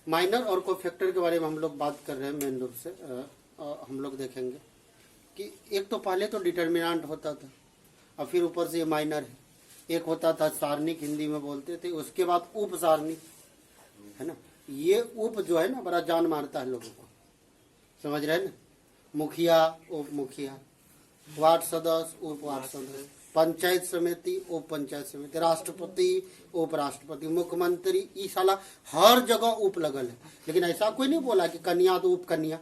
Minor और cofactor के बारे में हम लोग बात कर रहे हैं मेन रूप से। हम लोग देखेंगे कि एक तो पहले तो डिटर्मिनेंट होता था और फिर ऊपर से ये माइनर है। एक होता था सारणिक, हिंदी में बोलते थे, उसके बाद उप सारणिक, है ना। ये उप जो है ना बड़ा जान मारता है लोगों को, समझ रहे हैं ना। मुखिया, उप मुखिया, वार्ड सदस्य, उप वार्ड सदस्य, पंचायत समिति, उप पंचायत समिति, राष्ट्रपति, उप राष्ट्रपति, मुख्यमंत्री, ये साला हर जगह उप लगल है। लेकिन ऐसा कोई नहीं बोला कि कन्या तो उप कन्या,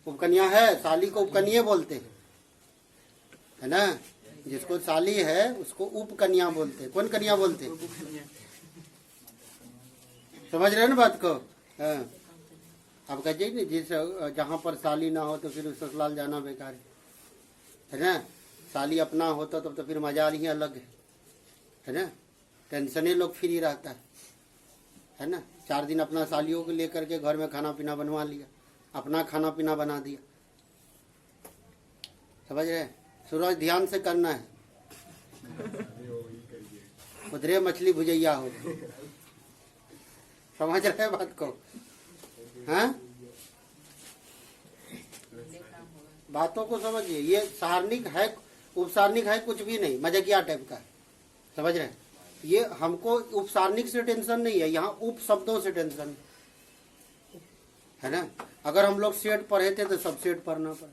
उप कन्या है, साली को उप कन्या बोलते हैं, है ना। जिसको साली है उसको उप कन्या बोलते हैं। कौन कन्या बोलते हैं? समझ रहे हैं ना बात को। हाँ। अब कहिए नहीं, जिस जहाँ पर साली ना हो तो फिर ससुराल जाना बेकार है ना। साली अपना होता तब तो फिर मजा ही अलग है ना। टेंशने लोग फ्री रहता है ना। 4 दिन अपना सालियों को लेकर के घर में खाना पीना बनवा लिया, अपना खाना पीना बना दिया, समझ रहे। सूरज ध्यान से करना है, उधरे मछली भुजैया हो, समझ रहे बात को। हाँ, बातों को समझिए। ये सारणिक है, उपसारणिक है कुछ भी नहीं, मजाकिया टाइप का, समझ रहे। ये हमको उपसारणिक से टेंशन नहीं है, यहाँ उप शब्दों से टेंशन है ना। अगर हम लोग सेट पढ़े थे तो सब सेट पढ़ना पड़े,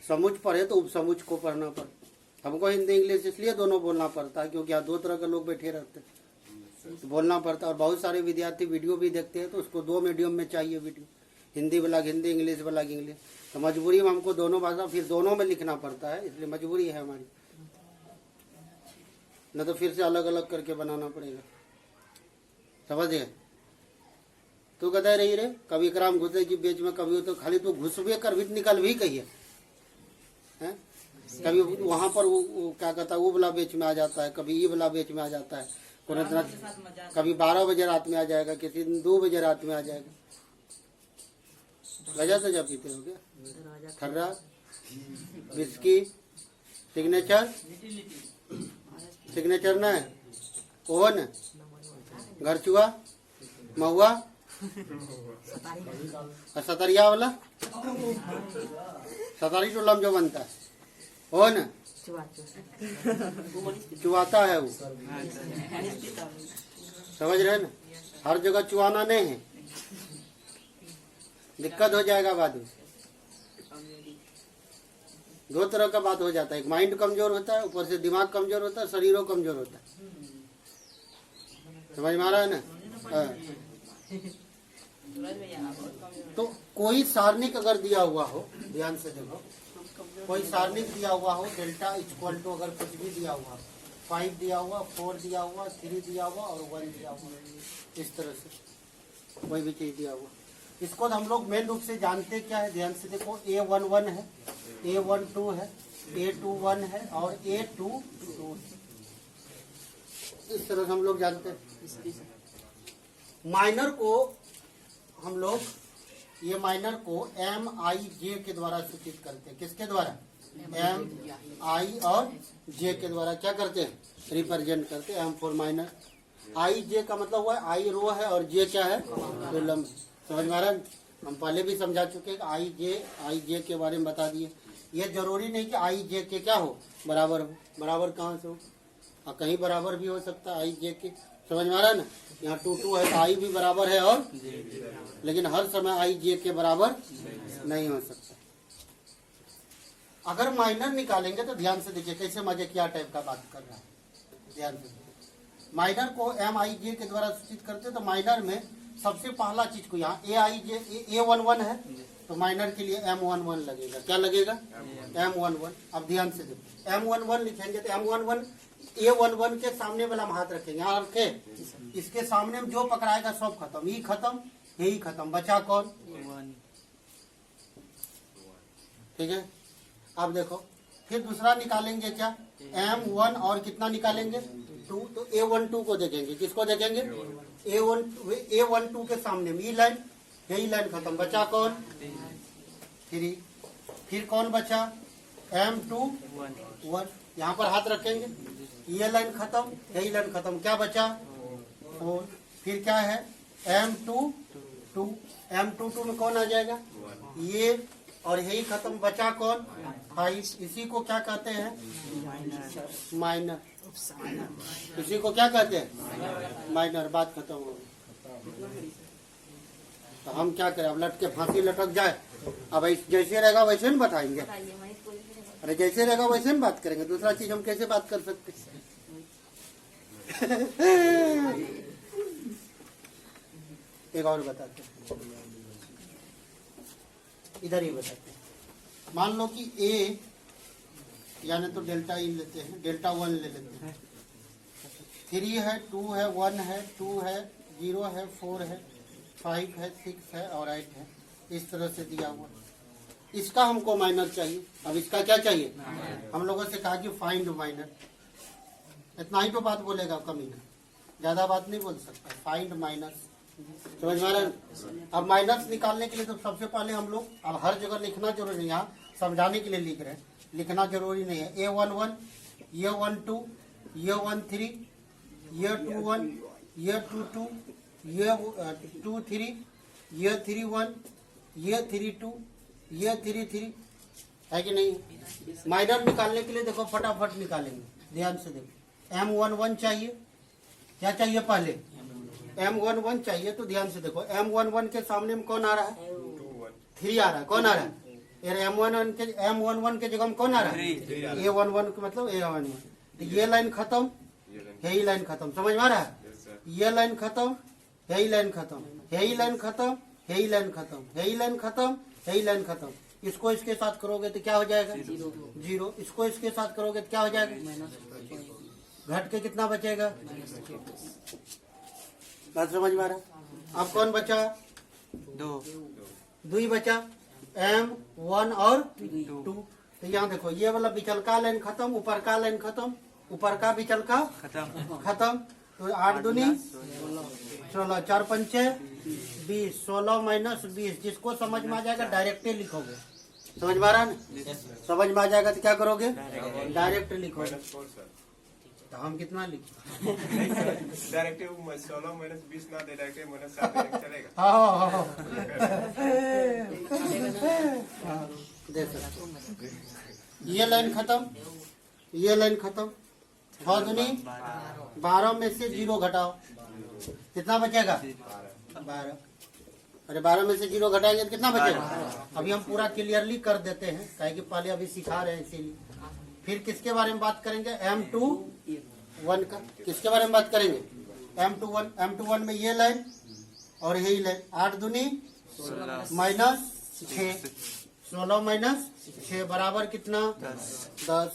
समुच पढ़े तो उपसमुच को पढ़ना पड़े। हमको हिंदी इंग्लिश इसलिए दोनों बोलना पड़ता है क्योंकि यहाँ 2 तरह के लोग बैठे रहते हैं, तो बोलना पड़ता है। और बहुत सारे विद्यार्थी वीडियो भी देखते हैं तो उसको 2 मीडियम में चाहिए वीडियो, हिंदी वाला हिंदी, इंग्लिश वाला इंग्लिश। तो मजबूरी में हमको दोनों भाषा फिर दोनों में लिखना पड़ता है, इसलिए मजबूरी है हमारी, न तो फिर से अलग अलग करके बनाना पड़ेगा, समझ गए। तू कहते रही रे कभी कराम घुसे की बेच में, कभी तो खाली तो घुसबे कर भी निकल भी कहिए हैं। कभी वहां पर वो क्या कहता है वो वाला बेच में आ जाता है, कभी ये वाला बेच में आ जाता है। कभी 12 बजे रात में आ जाएगा, किसी दिन 2 बजे रात में आ जाएगा। गजा सजा पीते हो क्या? खर्रा, विस्की, सिग्नेचर, सिग्नेचर न है, ओवन, घरचुआ, महुआ, सतरिया वाला, सतारी टोला में जो बनता है वो न चुआता है वो, समझ रहे ना। हर जगह चुआना नहीं है, दिक्कत हो जाएगा बाद में। 2 तरह का बात हो जाता है, एक माइंड कमजोर होता है, ऊपर से दिमाग कमजोर होता है, शरीरों कमजोर होता है, समझ में आ रहा है ना। तो कोई सारणिक अगर दिया हुआ हो, ध्यान से देखो, कोई सारणिक दिया हुआ हो, डेल्टा इक्वल टू अगर कुछ भी दिया हुआ, 5 दिया हुआ, 4 दिया हुआ, 3 दिया हुआ और 1 दिया हुआ, इस तरह से कोई भी चीज दिया हुआ, इसको हम लोग मेन रूप से जानते क्या है। ध्यान से देखो, A11 है, A12 है, A21 है और A22, इस तरह से हम लोग जानते हैं। माइनर को हम लोग, ये माइनर को MIJ के द्वारा सूचित करते हैं। किसके द्वारा? MI और J के द्वारा क्या करते हैं? रिप्रेजेंट करते हैं। M for minor. IJ का मतलब हुआ I रो है और J क्या है? कॉलम। समझ में आ रहा है? हम पहले भी समझा चुके हैं IJ के बारे में बता दिए। ये जरूरी नहीं कि IJ के क्या हो, बराबर हो। बराबर कहाँ से हो? और कहीं बराबर भी हो सकता है IJ के, समझ में आ रहा है ना। यहाँ 2 है तो I भी बराबर है और लेकिन हर समय IJ के बराबर नहीं हो सकता। अगर माइनर निकालेंगे तो ध्यान से देखिए कैसे मजाकिया टाइप का बात कर रहा है, ध्यान से। माइनर को MIJ के द्वारा सूचित करते तो माइनर में सबसे पहला चीज को यहाँ A11 है तो माइनर के लिए M11 लगेगा। क्या लगेगा? M11। अब ध्यान से देखो, M11 लिखेंगे तो M11 A11 के सामने वाला हम हाथ रखेंगे, यहाँ रखे, इसके सामने में जो पकड़ाएगा सब खत्म, ये खत्म, यही खत्म, बचा कौन? ठीक है। अब देखो फिर दूसरा निकालेंगे क्या? M1 और कितना निकालेंगे? 2। तो A12 को देखेंगे, किसको देखेंगे? A12 के सामने में ये लाइन, यही लाइन खत्म, बचा कौन? 3। फिर कौन बचा? M21, यहाँ पर हाथ रखेंगे, ये लाइन खत्म, यही लाइन खत्म, क्या बचा? 4। फिर क्या है M2 M2 में कौन आ जाएगा ये, और यही खत्म, बचा कौन 5। इसी को क्या कहते हैं माइनर। इसी को क्या कहते हैं माइनर। बात खत्म हो गई। तो हम क्या करें, अब लटके फांसी लटक जाए। अब जैसे रहेगा वैसे नहीं बताएंगे। अरे जैसे रहेगा वैसे नहीं बात करेंगे, दूसरा चीज हम कैसे बात कर सकते एक और बताते हैं, इधर ही बताते हैं। मान लो कि ए यानी तो डेल्टा ई लेते हैं, डेल्टा 1 ले लेते हैं। 3 है, 2 है, 1 है, 2 है, 0 है, 4 है, 5 है, 6 है और 8 है। इस तरह से दिया हुआ। इसका हमको माइनर चाहिए। अब इसका क्या चाहिए, हम लोगों से कहा कि फाइंड माइनर। इतना ही तो बात बोलेगा कमीना, ज्यादा बात नहीं बोल सकता। फाइंड माइनस, समझ में आ रहा है। अब माइनस निकालने के लिए तो सबसे पहले हम लोग, अब हर जगह लिखना जरूरी नहीं, यहाँ समझाने के लिए लिख रहे हैं, लिखना जरूरी नहीं है। A11, ये 12, ये 13, ये 21, ये 22, ये 23, ये 31, ये 32, ये 33 है कि नहीं। माइनर निकालने के लिए देखो फटाफट निकालेंगे, ध्यान से देखो। M11 चाहिए, क्या चाहिए पहले M11 चाहिए। तो ध्यान से देखो, M11 के सामने में कौन आ रहा है 3 आ रहा है। कौन आ रहा है M11 के जगह में कौन आ रहा है A11 का मतलब A11। तो ये लाइन खत्म, यही लाइन खत्म, समझ में आ रहा है। ये लाइन खत्म, यही लाइन खत्म, यही लाइन खत्म, यही लाइन खत्म, यही लाइन खत्म, यही लाइन खत्म। इसको इसके साथ करोगे तो क्या हो जाएगा 0। इसको इसके साथ करोगे तो क्या हो जाएगा, घट के कितना बचेगा। बात समझ में आ रहा। अब कौन बचा 2 ही बचा, M1 और 2। तो यहाँ देखो, ये वाला बिचल का लाइन खत्म, ऊपर का लाइन खत्म, ऊपर का बिचल का खत्म। तो 8 दूनी 16, 4 पंचे 20, 16 माइनस 20। जिसको समझ में आ जाएगा डायरेक्ट लिखोगे, समझ में आ रहा है। समझ में आ जाएगा तो क्या करोगे, डायरेक्ट लिखोगे। तो हम कितना लिखे डायरेक्ट 16 माइनस 20 ना दे, डायरेक्ट माइनस 7 चलेगा। हाँ दे सकते। ये लाइन खत्म, ये लाइन खत्म। 6 दूनी 12 में से 0 घटाओ, कितना बचेगा 12। अरे 12 में से 0 घटाएंगे तो कितना बचेगा। अभी हम पूरा क्लियरली कर देते हैं, काहे कि पहले अभी सिखा रहे हैं इसीलिए। फिर किसके बारे में बात करेंगे, M21 का। किसके बारे में बात करेंगे, M21 में ये लाइन और यही लाइन। 8 दूनी माइनस 6, 16 माइनस 6 बराबर कितना 10।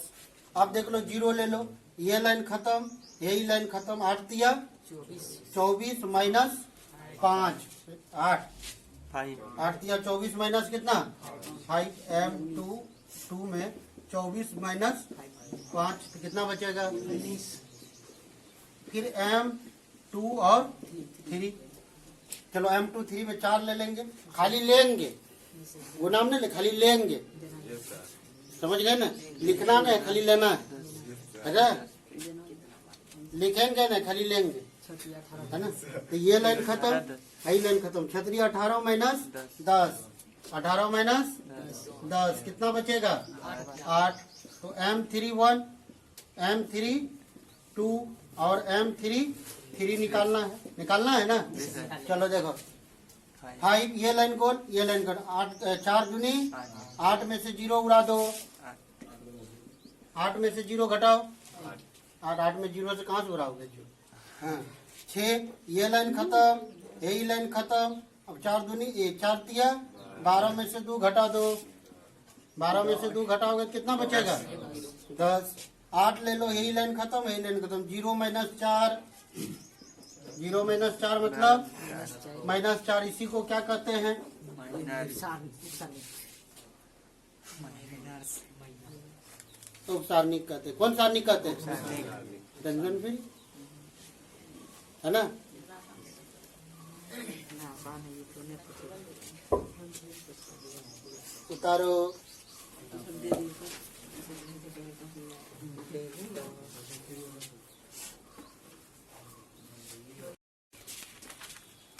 अब देख लो 0 ले लो, ये लाइन खत्म, यही लाइन खत्म। 8 दिया 24 माइनस 5 8 दिया 24 माइनस कितना 5। M2 में 24 माइनस 5 तो कितना बचेगा 19। फिर M2 और 3, चलो M2 3 में 4 ले लेंगे, खाली लेंगे, गुना में नहीं, खाली लेंगे। समझ गए ना, लिखना नहीं खाली लेना है, अच्छा लिखेंगे ना खाली लेंगे, है ना। तो ये लाइन खत्म, यही लाइन खत्म। क्षत्रिय 18 माइनस 10, 18 माइनस 10 कितना बचेगा 8। तो M31, M32 और M33 निकालना है ना। चलो देखो 5, ये लाइन कौन, ये लाइन कौन। 8 4 दूनी 8 में से 0 उड़ा दो, 8 में से 0 घटाओ। 8 में 0 से कहाँ से उड़ाओगे 6, ये लाइन खत्म, यही लाइन खत्म। अब 4 दूनी 1, 4 दिया 12 में से 2 घटा दो, 12 में से 2 घटाओगे कितना बचेगा 10। 8 ले लो, यही लाइन खत्म, यही लाइन खत्म। 0 माइनस 4, 0 माइनस 4 मतलब माइनस 4। इसी को क्या कहते हैं तो सारणिक कहते हैं। कौन सारणिक कहते हैं, रंजन फिर है ना। उतारो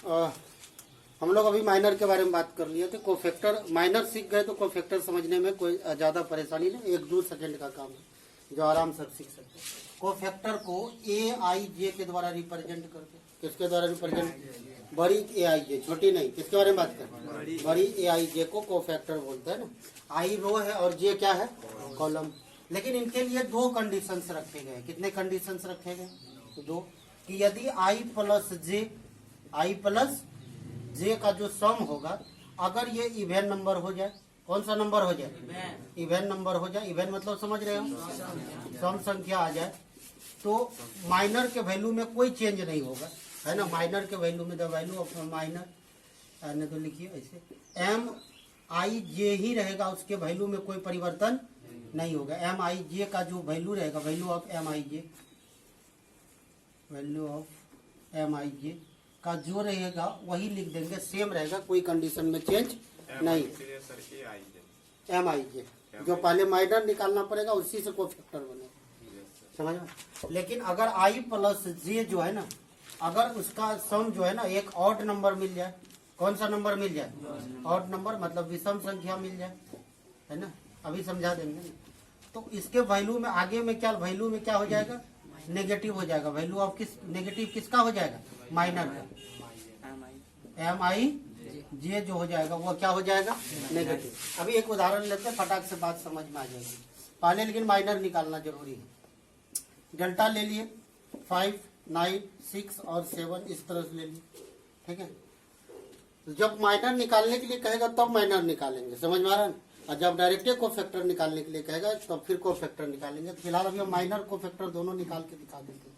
हम लोग अभी माइनर के बारे में बात कर लिए थे। कोफैक्टर माइनर सीख गए तो कोफैक्टर समझने में कोई ज़्यादा परेशानी नहीं, 1-2 सेकंड का काम है जो आराम से सीख सकते हैं। कोफैक्टर को AIJ के द्वारा रिप्रेजेंट करते हैं। किसके द्वारा रिप्रेजेंट? बड़ी AIJ, छोटी नहीं। किसके बारे में बात करें? बड़ी AIJ को कोफैक्टर बोलते हैं ना। I रो है और J क्या है? कॉलम। लेकिन इनके लिए 2 कंडीशंस रखे गए। कितने कंडीशंस रखे गए? 2। कि यदि I प्लस J का जो सम होगा, अगर ये इवेन नंबर हो जाए, कौन सा नंबर हो जाए? इवेन नंबर हो जाए। इवेन मतलब समझ रहे हो? सम संख्या आ जाए तो माइनर के वैल्यू में कोई चेंज नहीं होगा, है ना। माइनर के वैल्यू में द वैल्यू ऑफ माइनर ने तो लिखिए ऐसे MIJ ही रहेगा, उसके वैल्यू में कोई परिवर्तन नहीं होगा। MIJ का जो वैल्यू रहेगा, वैल्यू ऑफ MIJ का जो रहेगा वही लिख देंगे, सेम रहेगा, कोई कंडीशन में चेंज नहीं। MIJ जो पहले माइनर निकालना पड़ेगा उसी से कोफैक्टर बनेगा, समझ में। लेकिन अगर I प्लस J जो है ना, अगर उसका सम जो है ना एक ऑड नंबर मिल जाए, कौन सा नंबर मिल जाए? ऑड नंबर मतलब विषम संख्या मिल जाए, है ना। अभी समझा देंगे। तो इसके वैल्यू में आगे में क्या, वैल्यू में क्या हो जाएगा? नेगेटिव हो जाएगा। वैल्यू ऑफ किस नेगेटिव किसका हो जाएगा? माइनर का। MIJ जो हो जाएगा वो क्या हो जाएगा? नेगेटिव। अभी एक उदाहरण लेते हैं, फटाक से बात समझ में आ जाएगी। पहले लेकिन माइनर निकालना जरूरी है। डेल्टा ले लिए 5, 9, 6 और 7 इस तरह से ले लिए, ठीक है। जब माइनर निकालने के लिए कहेगा तब माइनर निकालेंगे, समझ में आ रहा है। और जब डायरेक्ट कोफैक्टर निकालने के लिए कहेगा तब फिर कोफैक्टर निकालेंगे। तो फिलहाल अभी हम माइनर कोफैक्टर दोनों निकाल के दिखा देते हैं।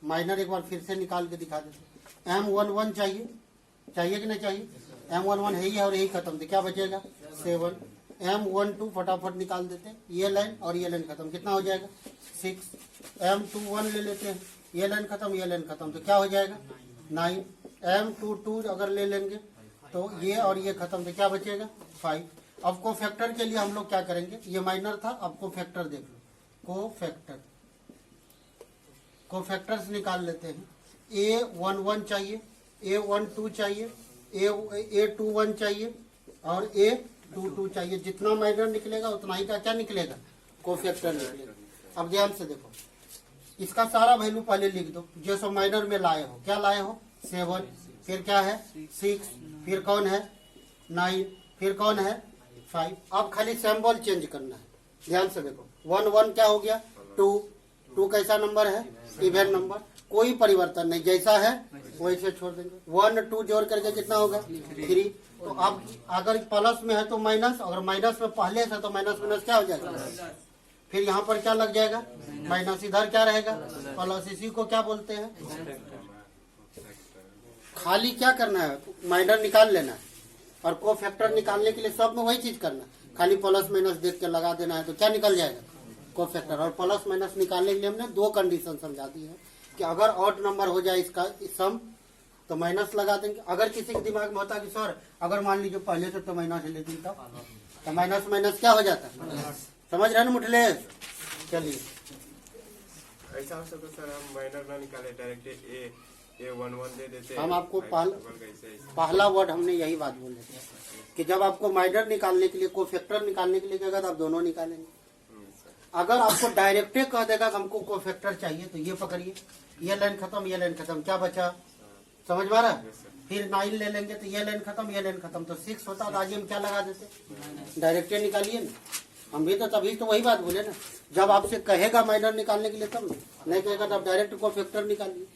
माइनर एक बार फिर से निकाल के दिखा देते हैं। M11 चाहिए कि नहीं चाहिए? M11 है ही और यही खत्म थे, क्या बचेगा? 7। M12 फटाफट निकाल देते हैं, ये लाइन और ये लाइन खत्म, कितना हो जाएगा? 6। M21 ले लेते हैं, ये लाइन खत्म, ये लाइन खत्म, तो क्या हो जाएगा? 9। M22 अगर ले लेंगे तो ये और ये खत्म, तो क्या बचेगा? 5। अब कोफैक्टर के लिए हम लोग क्या करेंगे? ये माइनर था, अब कोफैक्टर देख लो। कोफैक्टर्स निकाल लेते हैं। A11 चाहिए, A12 चाहिए, A21 चाहिए और A22 चाहिए। जितना माइनर निकलेगा उतना ही का क्या निकलेगा? कोफैक्टर निकलेगा। अब ध्यान से देखो, इसका सारा वैल्यू पहले लिख दो जो सब माइनर में लाए हो। क्या लाए हो? 7, फिर क्या है? 6, फिर कौन है? 9, फिर कौन है? 5। अब खाली सिंबल चेंज करना है। ध्यान से देखो, 1 क्या हो गया? 2 कैसा नंबर है? इवेन नंबर, कोई परिवर्तन नहीं, जैसा है वैसे छोड़ देंगे। 1 2 जोड़ करके कितना होगा? 3। तो अब अगर प्लस में है तो माइनस, अगर माइनस में पहले से तो माइनस माइनस क्या हो जाएगा? फिर यहाँ पर क्या लग जाएगा? माइनस। इधर क्या रहेगा? प्लस। इसी को क्या बोलते हैं? खाली क्या करना है? माइनर निकाल लेना है। और कोफैक्टर निकालने के लिए सब में वही चीज करना है, खाली प्लस माइनस देख के लगा देना है, तो क्या निकल जाएगा? कोफैक्टर। और प्लस माइनस निकालने के लिए हमने 2 कंडीशन समझा दी है कि अगर ऑड नंबर हो जाए इसका सम तो माइनस लगा देंगे। अगर किसी के दिमाग में होता कि सर अगर मान लीजिए पहले से तो माइनस ले दी तो माइनस माइनस क्या हो जाता है? समझ रहे ना मुठले? चलिए, ऐसा हो सकता सर हम माइनर ना निकाले, डायरेक्ट A11 दे देते हैं। हम आपको पहला वर्ड हमने यही बात बोले थे कि जब आपको माइनर निकालने के लिए, कोफैक्टर निकालने के लिए कहेगा तो आप दोनों निकालेंगे। अगर आपको डायरेक्टे कह देगा हमको कोफैक्टर चाहिए तो ये पकड़िए, ये लाइन खत्म, ये लाइन खत्म, क्या बचा? समझ में आ रहा है? फिर 9 ले लेंगे तो ये लाइन खत्म, ये लाइन खत्म, तो 6 होता। तो आगे हम क्या लगा देते? डायरेक्टे निकालिए ना। हम भी तो तभी तो वही बात बोले ना, जब आपसे कहेगा माइनर निकालने के लिए तब नहीं कहेगा तो आप डायरेक्ट कोफैक्टर निकालिए।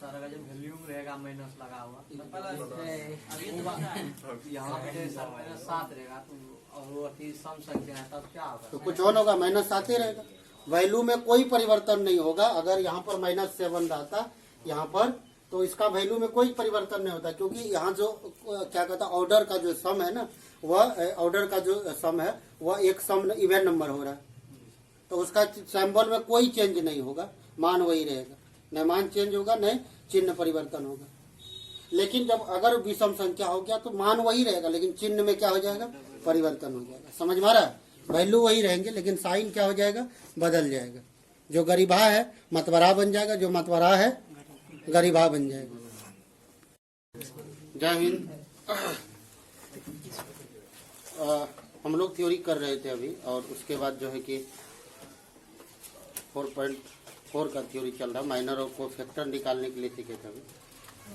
रहेगा माइनस लगा हुआ यहाँ पे 7 रहेगा और सम संख्या है तब क्या होगा? तो कुछ और होगा, -7 ही रहेगा। वैल्यू में कोई परिवर्तन नहीं होगा। अगर यहाँ पर -7 रहता यहाँ पर तो इसका वैल्यू में कोई परिवर्तन नहीं होता, क्योंकि यहाँ जो क्या कहता ऑर्डर का जो सम है ना, वह ऑर्डर का जो सम है वह एक सम इवेन नंबर हो रहा है, तो उसका सिंबल में कोई चेंज नहीं होगा, मान वही रहेगा, न मान चेंज होगा न चिन्ह परिवर्तन होगा। लेकिन जब अगर विषम संख्या हो गया तो मान वही रहेगा, लेकिन चिन्ह में क्या हो जाएगा? परिवर्तन हो जाएगा। समझ में आ रहा है? वैल्यू वही रहेंगे लेकिन साइन क्या हो जाएगा? बदल जाएगा। जो गरीबा है मतवरा बन जाएगा, जो मतवरा है गरीबा बन जाएगा। जय हिंद। हम लोग थ्योरी कर रहे थे अभी, और उसके बाद जो है कि 4.4 का थ्योरी चल रहा, माइनर और कोफैक्टर निकालने के लिए सीखे थे अभी।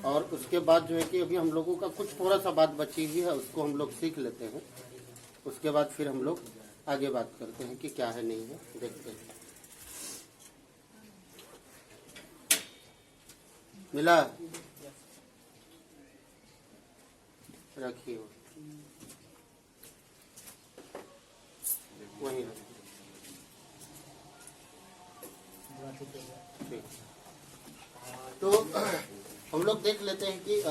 और उसके बाद जो है कि अभी हम लोगों का कुछ थोड़ा सा बात बची हुई है, उसको हम लोग सीख लेते हैं। उसके बाद फिर हम लोग आगे बात करते हैं कि क्या है नहीं है, देखते हैं। मिला? रखिए वहीं रखिए। ठीक। तो हम लोग देख लेते हैं कि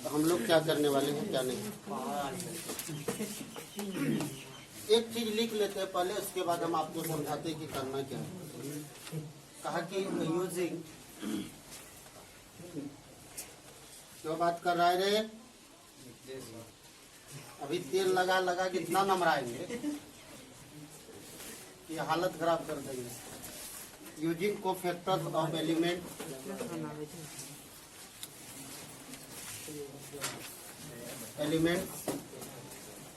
हम लोग क्या करने वाले हैं क्या नहीं। एक चीज लिख लेते हैं पहले, उसके बाद हम आपको समझाते हैं कि करना क्या है। कहा कि यूजिंग, क्यों बात कर रहा है रे? अभी तेल लगा लगा कितना नमराएंगे कि हालत खराब कर देंगे। Using cofactors of element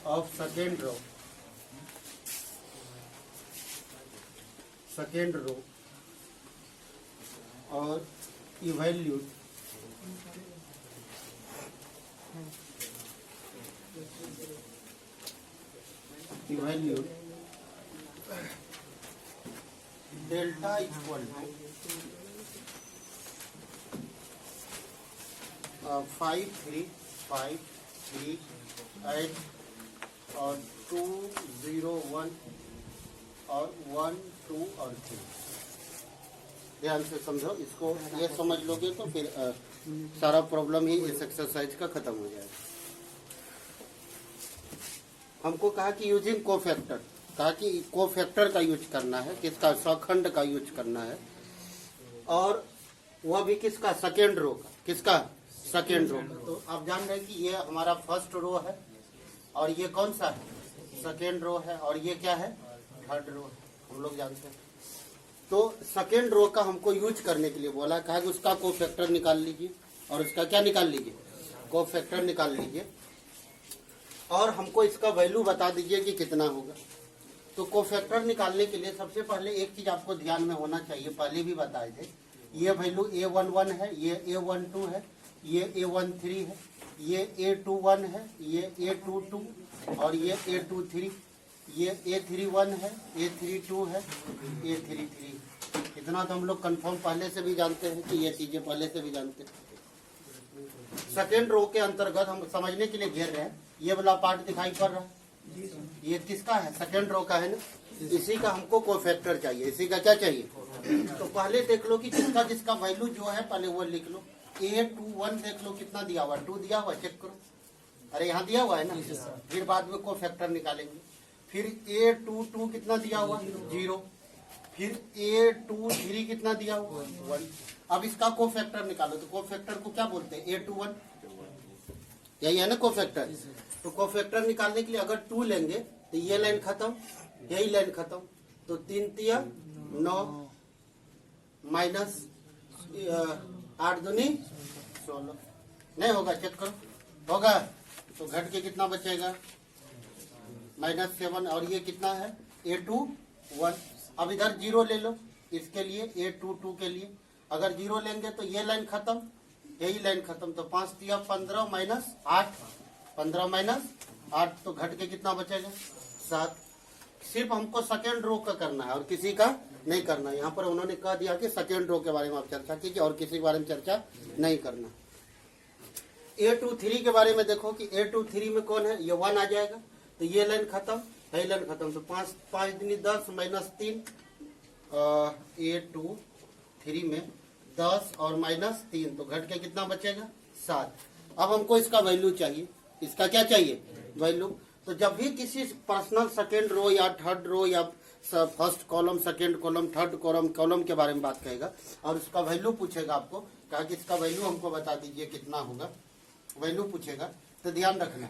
of second row और इवैल्यूट डेल्टा इक्वल टू 5, 3, 5, 3, 8 और 2, 0, 1 और 1, 2 और 3। ध्यान से समझो इसको, ये समझ लोगे तो फिर सारा प्रॉब्लम ही इस एक्सरसाइज का खत्म हो जाएगा। हमको कहा कि यूजिंग कोफैक्टर, कहा कि कोफैक्टर का यूज करना है, किसका? सखंड का यूज करना है, और वह भी किसका? सेकेंड रो का। किसका? सेकेंड रो का। तो आप जान रहे हैं कि ये हमारा फर्स्ट रो है, और ये कौन सा है? सेकेंड रो है, और ये क्या है? थर्ड रो है। हम लोग जानते हैं। तो सेकेंड रो का हमको यूज करने के लिए बोला, कहा कि उसका कोफैक्टर निकाल लीजिए, और उसका क्या निकाल लीजिए? कोफैक्टर निकाल लीजिए, और हमको इसका वैल्यू बता दीजिए कि कितना होगा। तो कोफैक्टर निकालने के लिए सबसे पहले एक चीज आपको ध्यान में होना चाहिए, पहले भी बताए थे। ये वैल्यू A11 है, ये A12 है, ये A13 है, ये A21 है, ये A22 और ये A23, ये A31 है, A32 है, A33। इतना तो हम लोग कंफर्म पहले से भी जानते हैं कि ये चीजें पहले से भी जानते हैं। सेकेंड रो के अंतर्गत हम समझने के लिए घेर रहे हैं। ये वाला पार्ट दिखाई पड़ रहा है, ये किसका है? सेकेंड रो का है ना। इसी का हमको कोफैक्टर चाहिए। इसी का क्या चाहिए? तो पहले देख लो कि जिसका जिसका वैल्यू जो है पहले वो लिख लो। A21 देख लो कितना दिया हुआ, 2 दिया हुआ, चेक करो। अरे यहाँ दिया हुआ है ना। फिर बाद में कोफैक्टर निकालेंगे। फिर A22 कितना दिया हुआ? 0। फिर A23 कितना दिया हुआ? 1। अब इसका कोफैक्टर निकालो। तो कोफैक्टर को क्या बोलते हैं? A21, यही है ना कोफैक्टर। तो कोफैक्टर निकालने के लिए अगर 2 लेंगे तो ये लाइन खत्म, यही लाइन खत्म। तो 3 तिया 9 माइनस 8 दूनी 16। नहीं होगा, चेक करो। होगा तो घट के कितना बचेगा? -7। और ये कितना है? A21। अब इधर 0 ले लो इसके लिए, A22 के लिए। अगर 0 लेंगे तो ये लाइन खत्म, यही लाइन खत्म। तो 5 तिया 15 माइनस 8, 15 माइनस 8, तो घट के कितना बचेगा? 7। सिर्फ हमको सेकेंड रो का करना है और किसी का नहीं करना है। यहाँ पर उन्होंने कह दिया कि सेकेंड रो के बारे में आप चर्चा कीजिए और किसी के बारे में चर्चा नहीं करना। A23 के बारे में देखो कि A23 में कौन है? ये 1 आ जाएगा। तो ये लाइन खत्म, यही लाइन खत्म। तो 5 दूनी 10 माइनस 3, A23 में 10 और माइनस 3, तो घट के कितना बचेगा? 7। अब हमको इसका वैल्यू चाहिए। इसका क्या चाहिए? वैल्यू। तो जब भी किसी पर्सनल सेकेंड रो या थर्ड रो या first column, second column, third column के बारे में बात करेगा और उसका वैल्यू पूछेगा आपको, कहा कि इसका वैल्यू हमको बता दीजिए कितना होगा, वैल्यू पूछेगा, तो ध्यान रखना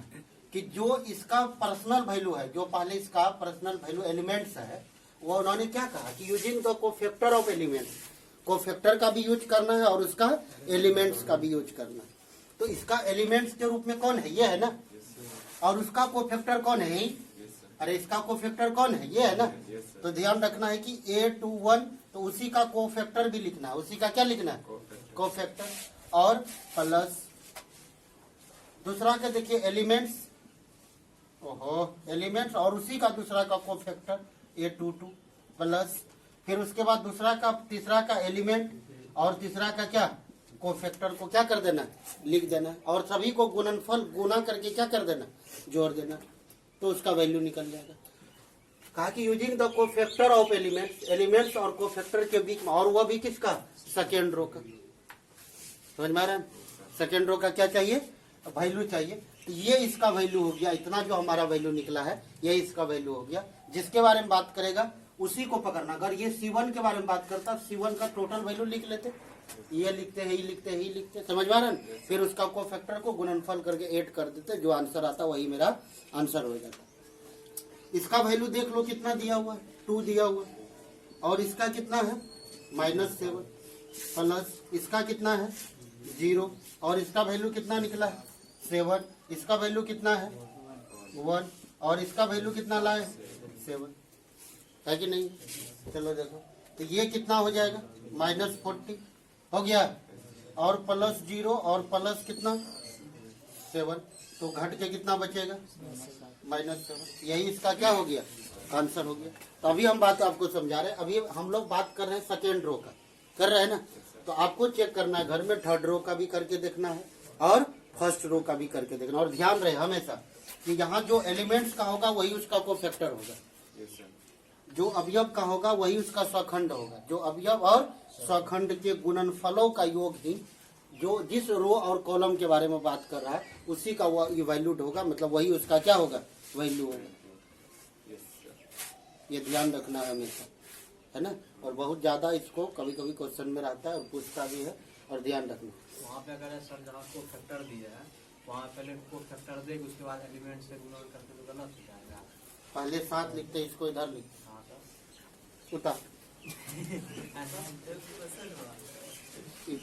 कि जो इसका पर्सनल वैल्यू है, जो पहले इसका पर्सनल वैल्यू एलिमेंट्स है, वो उन्होंने क्या कहा कि using the cofactor of elements, cofactor का भी यूज करना है और उसका एलिमेंट्स का भी यूज करना है। तो इसका एलिमेंट्स के रूप में कौन है, ये है ना, और उसका कोफैक्टर कौन है, यही, अरे इसका कोफैक्टर कौन है, ये है ना। तो ध्यान रखना है कि A21 तो उसी का कोफैक्टर भी लिखना है, उसी का क्या लिखना है, कोफैक्टर, और प्लस दूसरा का देखिए एलिमेंट्स, ओहो एलिमेंट्स और उसी का दूसरा का कोफैक्टर A22 प्लस, फिर उसके बाद दूसरा का तीसरा का एलिमेंट और तीसरा का क्या कोफैक्टर को क्या कर देना, लिख देना, और सभी को गुणनफल गुना करके क्या कर देना, जोड़ देना, तो उसका वैल्यू निकल जाएगा। कहा कि using the cofactor of elements, elements और कोफैक्टर के बीच में, और वह भी किसका, सेकेंड रो का, समझ में आ रहा है, सेकेंड रो का क्या चाहिए, वैल्यू चाहिए। तो ये इसका वैल्यू हो गया, इतना जो हमारा वैल्यू निकला है ये इसका वैल्यू हो गया। जिसके बारे में बात करेगा उसी को पकड़ना। अगर ये C1 के बारे में बात करता, C1 का टोटल वैल्यू लिख लेते, ये लिखते हैं, ही लिखते हैं, ही लिखते, समझ में आ रहा है। फिर उसका कोफैक्टर को गुणनफल करके ऐड कर देते, जो आंसर आता वही मेरा आंसर हो जाता। इसका वैल्यू देख लो कितना दिया हुआ है, 2 दिया हुआ है, और इसका कितना है -7 प्लस इसका कितना है 0, और इसका वैल्यू कितना निकला है 7, इसका वैल्यू कितना है 1, और इसका वैल्यू कितना लाए 7, है कि नहीं। चलो देखो, तो ये कितना हो जाएगा -40 हो गया, और प्लस 0 और प्लस कितना 7, तो घट के कितना बचेगा -7। यही इसका क्या हो गया, आंसर हो गया। तो अभी हम बात आपको समझा रहे हैं, अभी हम लोग बात कर रहे हैं सेकेंड रो का, कर रहे हैं ना। तो आपको चेक करना है घर में, थर्ड रो का भी करके देखना है और फर्स्ट रो का भी करके देखना। और ध्यान रहे हमेशा कि यहाँ जो एलिमेंट्स का होगा वही उसका कोफैक्टर होगा, जो अवयव का होगा वही उसका स्वखंड होगा। जो अवयव और स्वखंड के गुणनफलों का योग ही जो जिस रो और कॉलम के बारे में बात कर रहा है उसी का वो वैल्यूड होगा, मतलब वही उसका क्या होगा, वैल्यू होगा। ये ध्यान रखना है हमेशा, है ना। और बहुत ज्यादा इसको कभी कभी क्वेश्चन में रहता है और पूछता भी है, और ध्यान रखना। वहाँ पे अगर सर जहाँ को फैक्टर दिया है वहाँ पहले को फैक्टर दे, उसके बाद एलिमेंट से गुणा करके तो गलत हो जाएगा। पहले 7 लिखते, इसको इधर लिख, हाँ सर, उतार। ऐसा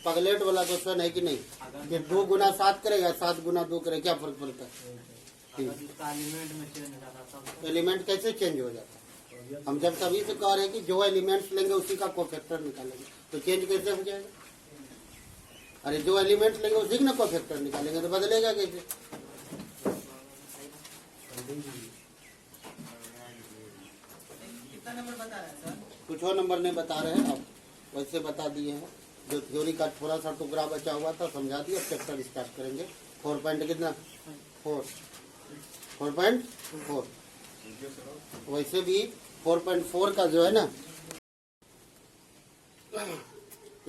पगलेट वाला क्वेश्चन है कि नहीं, कि 2 गुना 7 करेगा, 7 गुना 2 करेगा, क्या फर्क पड़ता है। अगर इसका एलिमेंट में चेंज हो जाता तब एलिमेंट कैसे चेंज हो जाता है, हम जब सभी से कह रहे हैं कि जो एलिमेंट्स लेंगे उसी का कोफैक्टर निकालेंगे, तो चेंज कैसे हो जाएगा। अरे जो एलिमेंट्स लेंगे उसी का कोफैक्टर निकालेंगे, तो बदलेगा कैसे। कितना नंबर बता रहे हैं सर? कुछ और नंबर नहीं बता रहे हैं, अब वैसे बता दिए हैं। जो थ्योरी का थोड़ा सा टुकड़ा बचा हुआ था समझा दिया, चैप्टर स्टार्ट करेंगे। 4 पॉइंट कितना 4.4। वैसे भी 4.4 का जो है ना,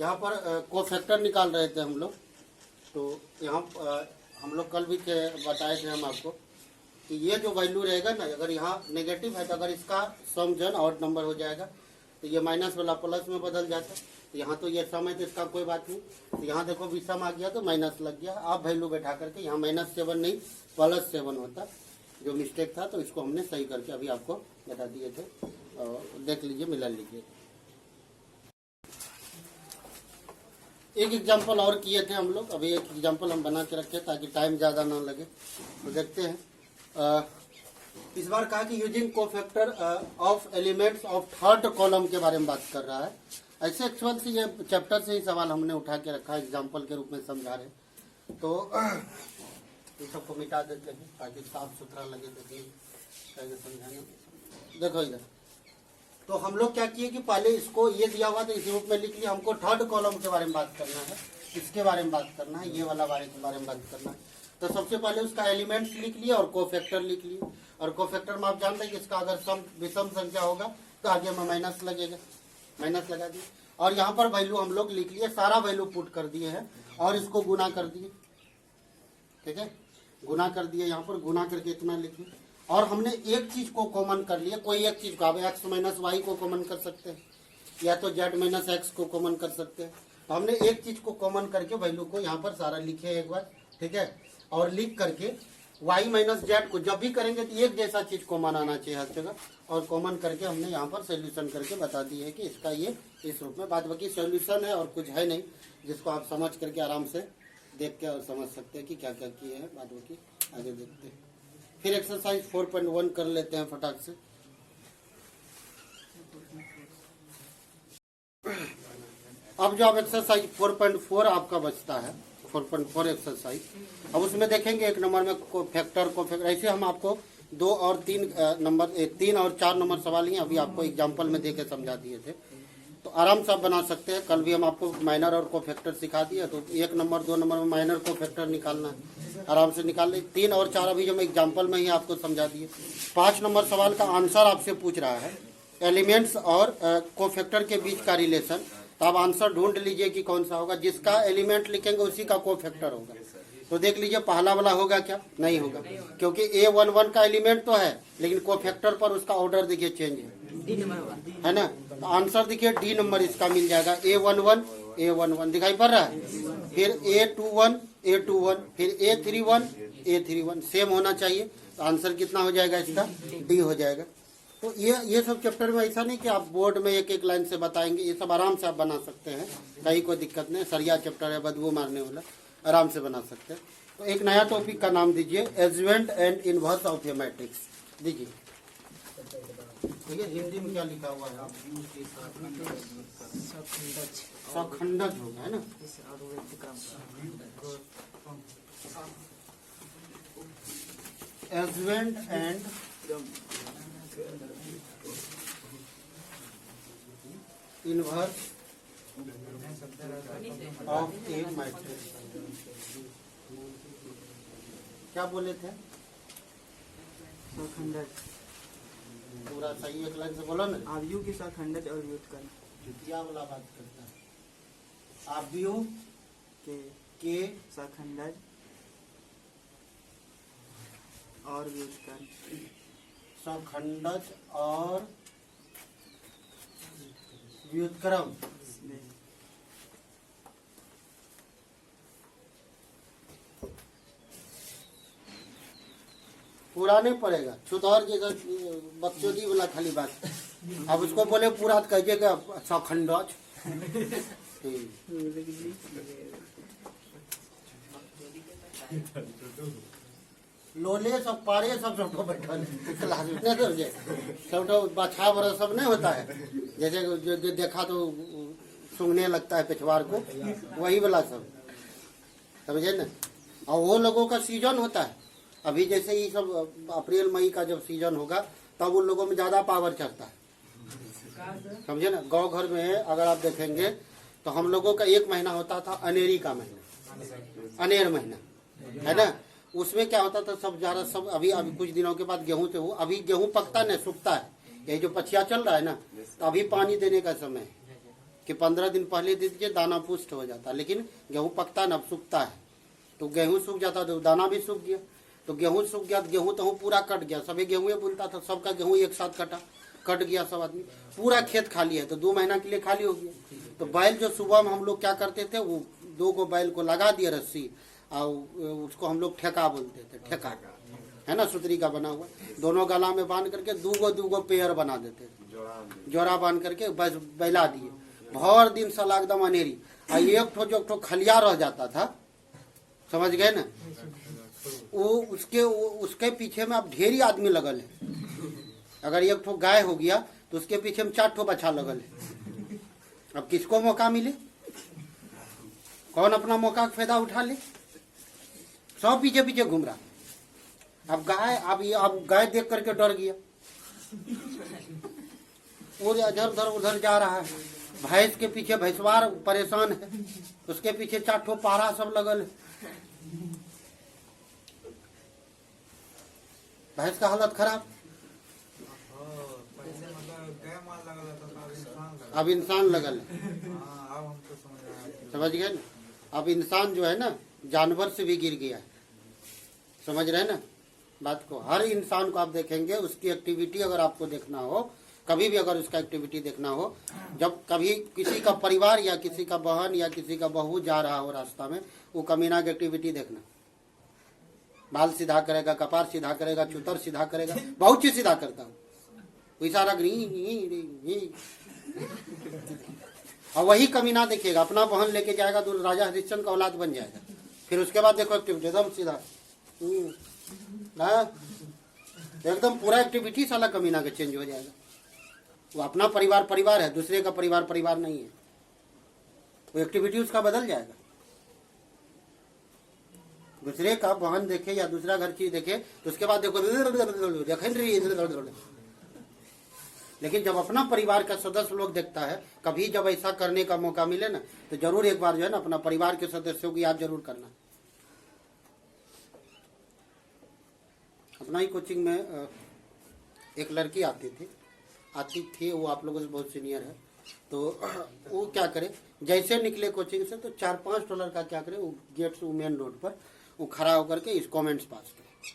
यहाँ पर कोफैक्टर निकाल रहे थे हम लोग। तो यहाँ हम लोग कल भी बताए थे हम आपको कि ये जो वैल्यू रहेगा ना, अगर यहाँ नेगेटिव है तो अगर इसका सम जन ऑड नंबर हो जाएगा तो ये माइनस वाला प्लस में बदल जाता है। तो यहाँ तो ये सम है तो इसका कोई बात नहीं। तो यहाँ देखो विषम आ गया तो माइनस लग गया। आप वैल्यू बैठा करके यहाँ -7 नहीं +7 होता, जो मिस्टेक था तो इसको हमने सही करके अभी आपको बता दिए थे, और देख लीजिए, मिला लीजिए। एक एग्जाम्पल और किए थे हम लोग, अभी एक एग्जाम्पल हम बना के रखे ताकि टाइम ज़्यादा ना लगे। तो देखते हैं, इस बार कहा कि using cofactor of elements of third column के बारे में बात कर रहा है। ऐसे एक्चुअल से ये चैप्टर से ही सवाल हमने उठा के रखा है, एग्जाम्पल के रूप में समझा रहे। तो ये सबको मिटा देते हैं ताकि साफ सुथरा लगे, देखिए कैसे समझाने। देखो इधर, तो हम लोग क्या किए कि पहले इसको ये दिया हुआ था इस रूप में लिख लिया। हमको थर्ड कॉलम के बारे में बात करना है, इसके बारे में बात करना है, ये वाला के बारे में बात करना है। तो सबसे पहले उसका एलिमेंट्स लिख लिया और कोफैक्टर लिख लिया। और कोफैक्टर में आप जानते हैं कि इसका अगर विषम संख्या होगा तो आगे में माइनस लगेगा, माइनस लगा दिए। और यहाँ पर वैल्यू हम लोग लिख लिए, सारा वैल्यू पुट कर दिए हैं और इसको गुना कर दिए। ठीक है, गुना कर दिए, यहाँ पर गुना करके इतना लिखिए। और हमने एक चीज को कॉमन कर लिया, कोई एक चीज को, आप x - y को कॉमन कर सकते हैं या तो z - x को कॉमन कर सकते हैं। तो हमने एक चीज को कॉमन करके वैल्यू को यहाँ पर सारा लिखे एक बार, ठीक है। और लिख करके y - z को जब भी करेंगे तो एक जैसा चीज कॉमन आना चाहिए हर जगह, और कॉमन करके हमने यहाँ पर सोल्यूशन करके बता दिए है कि इसका ये इस रूप में। बात बाकी सोल्यूशन है और कुछ है नहीं, जिसको आप समझ करके आराम से देख के और समझ सकते हैं कि क्या क्या किए हैं। बाद की आगे देखते हैं। फिर एक्सरसाइज 4.1 कर लेते हैं फटाक से। अब जो आप एक्सरसाइज 4.4 आपका बचता है, 4.4 एक्सरसाइज, अब उसमें देखेंगे एक नंबर में फैक्टर को फैक्टर, ऐसे हम आपको 2 और 3 नंबर 3 और 4 नंबर सवाल ही अभी आपको एग्जाम्पल में देके समझा दिए थे, तो आराम से आप बना सकते हैं। कल भी हम आपको माइनर और को फैक्टर सिखा दिए, तो 1 नंबर 2 नंबर में माइनर को फैक्टर निकालना है, आराम से निकाल ले। 3 और 4 अभी जो हम एग्जाम्पल में ही आपको समझा दिए। 5 नंबर सवाल का आंसर आपसे पूछ रहा है एलिमेंट्स और को फैक्टर के बीच का रिलेशन, तो आप आंसर ढूंढ लीजिए कि कौन सा होगा। जिसका एलिमेंट लिखेंगे उसी का को फैक्टर होगा। तो देख लीजिए पहला वाला होगा क्या? नहीं होगा, क्योंकि A11 का एलिमेंट तो है लेकिन को फैक्टर पर उसका ऑर्डर देखिए चेंज है ना। तो आंसर देखिए डी नंबर इसका मिल जाएगा। A11 दिखाई पड़ रहा है। फिर A21 फिर A31 सेम होना चाहिए। तो आंसर कितना हो जाएगा इसका? डी हो जाएगा। तो ये सब चैप्टर में ऐसा नहीं कि आप बोर्ड में एक एक लाइन से बताएंगे, ये सब आराम से आप बना सकते हैं, कहीं कोई दिक्कत नहीं। सरिया चैप्टर है, बदबू मारने वाला, आराम से बना सकते हैं। तो एक नया टॉपिक का नाम दीजिए एडजवेंट एंड इनवर्स ऑफ मैट्रिक्स दीजिए। ठीक है, हिंदी में क्या लिखा हुआ है? सखंडज होगा, है ना। Adjoint and inverse of a matrix. क्या बोले थे? सखंडज पूरा सही एक लाइन से बोलो ना। आव्यूह के सखंडज और व्युत्क्रम क्या वाला बात करता है? आव्यूह के सखंडज और व्युत्क्रम, सखंडज और व्युत्क्रम। पूरा नहीं पड़ेगा, छुतौर जैसा बकचोदी वाला खाली बात। अब उसको बोले पूरा तो कहिएगा सखंडज। लोले सब पारे सब सबको बैठल क्लास में सब बाछा बड़ा सब नहीं होता है, जैसे जो देखा तो सूंघने लगता है पिछवाड़ को, वही वाला सब, समझे ना। और वो लोगों का सीजन होता है। अभी जैसे ही सब अप्रैल मई का जब सीजन होगा तब उन लोगों में ज्यादा पावर चढ़ता है, समझे ना। गांव घर में अगर आप देखेंगे तो हम लोगों का 1 महीना होता था अनेरी का महीना, अनेर महीना, है ना। उसमें क्या होता था, सब ज्यादा सब अभी कुछ दिनों के बाद गेहूं से हो, अभी गेहूं पकता नहीं सूखता है, ये जो पछिया चल रहा है ना, तो अभी पानी देने का समय है कि 15 दिन पहले दे दीजिए, दाना पुष्ट हो जाता है। लेकिन गेहूं पकता ना, अब सूखता है, तो गेहूं सूख जाता तो दाना भी सूख गया। तो गेहूं सूख गया तो गेहूं तो पूरा कट गया, सभी गेहूं बुनता था, सबका गेहूं एक साथ कट गया, सब आदमी पूरा खेत खाली है, तो 2 महीना के लिए खाली हो गया। तो बैल जो सुबह में हम लोग क्या करते थे, वो 2 को बैल को लगा दिए रस्सी, और उसको हम लोग ठेका बोलते थे, ठेका है ना, सुतरी का बना हुआ, दोनों गला में बांध करके 2 पेयर बना देते थे, जोड़ा बांध करके बस बैला दिए। भर दिन साला एकदम अनेरी, और एक ठो खलिया रह जाता था, समझ गए ना। वो उसके पीछे में अब ढेरी आदमी लगल है। अगर एक ठो गाय हो गया तो उसके पीछे में 4 ठो बच्चा लगल है। अब किसको मौका मिले, कौन अपना मौका का फायदा उठा ले, सब पीछे पीछे घूम रहा। अब गाय देख करके डर गया, वो इधर उधर जा रहा है। भैंस के पीछे भैंसवार परेशान है, उसके पीछे 4 ठो पारा सब लगल है। भैंस का हालत खराब। अब इंसान लगल है, समझ गए ना। अब इंसान जो है ना जानवर से भी गिर गया है, समझ रहे हैं ना बात को। हर इंसान को आप देखेंगे, उसकी एक्टिविटी अगर आपको देखना हो, कभी भी अगर उसका एक्टिविटी देखना हो, जब कभी किसी का परिवार या किसी का बहन या किसी का बहू जा रहा हो रास्ता में, वो कमीना की एक्टिविटी देखना। बाल सीधा करेगा, कपार सीधा करेगा, चुतर सीधा करेगा, बहुत चीज सीधा करता हूँ, इशारा और वही कमीना देखिएगा, अपना बहन लेके जाएगा तो राजा हरिश्चंद्र का औलाद बन जाएगा, फिर उसके बाद देखो एक्टिविटी एकदम सीधा ना, एकदम पूरा एक्टिविटी साला कमीना का चेंज हो जाएगा। वो अपना परिवार परिवार है, दूसरे का परिवार परिवार नहीं है, वो एक्टिविटी उसका बदल जाएगा। दूसरे का वाहन देखे या दूसरा घर चीज देखे तो उसके बाद देखो देखें। लेकिन जब अपना परिवार का सदस्य लोग देखता है, कभी जब ऐसा करने का मौका मिले ना तो जरूर एक बार जो है ना अपना परिवार के सदस्यों की याद जरूर करना। अपना ही कोचिंग में एक लड़की आती थी, वो आप लोगों से बहुत सीनियर है। तो वो क्या करे, जैसे निकले कोचिंग से तो $4-5 का क्या करे, वो गेट से मेन रोड पर वो खड़ा होकर के इस कमेंट्स पास करे,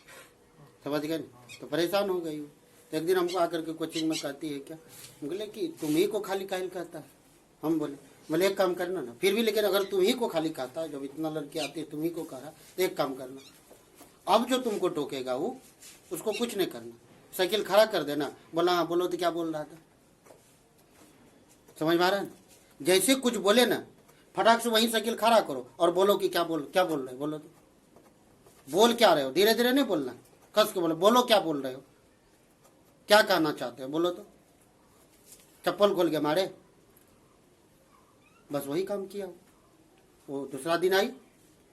समझ गए ना। तो परेशान हो गई वो। तो एक दिन हमको आकर के कोचिंग में कहती है क्या, बोले कि तुम ही को खाली काहिल कहता है। हम बोले एक काम करना ना, फिर भी लेकिन अगर तुम ही को खाली कहता है, जब इतना लड़की आती है तुम ही को कह रहा, तो एक काम करना, अब जो तुमको टोकेगा वो उसको कुछ नहीं करना, साइकिल खड़ा कर देना। बोला हाँ बोलो, तो क्या बोल रहा था, समझ में आ रहा है ना। जैसे कुछ बोले ना फटाक से वहीं साइकिल खड़ा करो और बोलो कि क्या बोल रहे हो, बोलो तो बोल क्या रहे हो, धीरे धीरे नहीं बोलना, कस के बोलो क्या बोल रहे हो, क्या कहना चाहते हो, बोलो तो। चप्पल खोल के मारे, बस वही काम किया। वो दूसरा दिन आई,